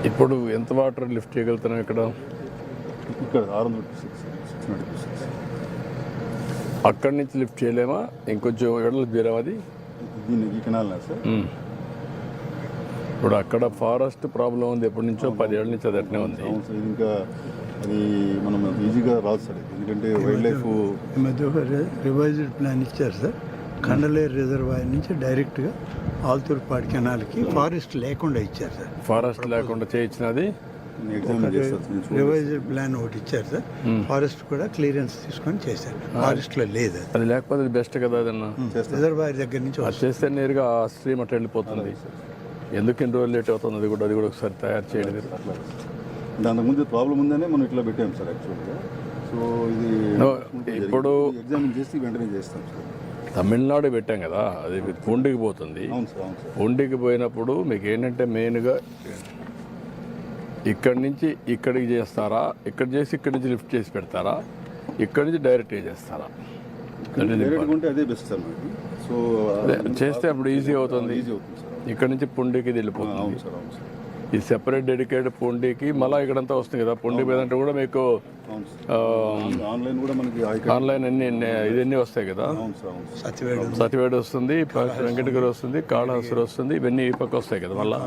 ఇప్పుడు ఎంత water lift చేయగలుగుతున్నాం ఇక్కడ? ఇక్కడ 696 అక్కడి నుంచి లిఫ్ట్ చేయలేమా? ఇంకొంచెం ఎడలు తీరాం అది. దీన్ని ఈ కెనాల్నా సార్? ఇప్పుడు అక్కడ ఫారెస్ట్ ప్రాబ్లం ఉంది, ఎప్పటి నుంచో 10 ఏళ్ళ నుంచి అది అట్నే ఉంది. అవును సార్, ఇది ఇంకా అది మనం ఈజీగా రాదు సార్, ఎందుకంటే వైల్డ్ లైఫ్ ఈ మధ్య ఒక రివైజ్డ్ ప్లాన్ ఇచ్చారు సార్. కండలేరు రిజర్వాయర్ నుంచి డైరెక్ట్గా ఆల్తూర్పాడు కెనాల్కి ఫారెస్ట్ లేకుండా ఇచ్చారు సార్. ఫారెస్ట్ లేకుండా చేయించినది ఎగ్జామిన్ చేస్తారు. రివైజ్డ్ ప్లాన్ ఒకటి ఇచ్చారు సార్. ఫారెస్ట్ కూడా క్లియరెన్స్ తీసుకొని చేశారు. ఫారెస్ట్లో లేదు అది. అది లేకపోతే అది బెస్ట్ కదా. అదన్నా రిజర్వాయర్ దగ్గర నుంచి అది చేస్తే నేరుగా ఆ స్ట్రీమ్ అట్లా వెళ్ళిపోతుంది. ఎందుకు ఇన్ని రోజులు లేట్ అవుతుంది? అది కూడా ఒకసారి తయారు చేయడం. దానికి ముందు ప్రాబ్లం ఉందనే మనం ఇట్లా పెట్టాం సార్ యాక్చువల్గా. సో ఇది ఇప్పుడు ఎగ్జామిన్ చేసి వెంటనే చేస్తాం సార్. తమిళనాడు పెట్టాం కదా, అది పూండికి పోతుంది. అవును సార్, అవును సార్. పూండికి పోయినప్పుడు మీకు ఏంటంటే మెయిన్గా ఇక్కడి నుంచి ఇక్కడికి చేస్తారా, ఇక్కడ చేసి ఇక్కడి నుంచి లిఫ్ట్ చేసి పెడతారా, ఇక్కడి నుంచి డైరెక్ట్గా చేస్తారా? డైరెక్ట్గా ఉంటే అదే బెస్ట్ సార్ మనకి. సో చేస్తే అప్పుడు ఈజీ అవుతుంది. ఈజీ అవుతుంది సార్. ఇక్కడ నుంచి పుండికి వెళ్ళిపోతుంది. అవును సార్, అవును సార్. ఈ సెపరేట్ డెడికేటెడ్ పుండికి మళ్ళీ ఇక్కడంతా వస్తుంది కదా. పుండి మీద అంటే కూడా మీకు ఆన్లైన్ కూడా మనకి ఆన్లైన్ ఇవన్నీ వస్తాయి కదా. అవును సార్, అవును సార్. సతివేడు వస్తుంది, వెంకటగిరి వస్తుంది, కాళహస్తి వస్తుంది, ఇవన్నీ ఈ పక్క వస్తాయి కదా మళ్ళీ.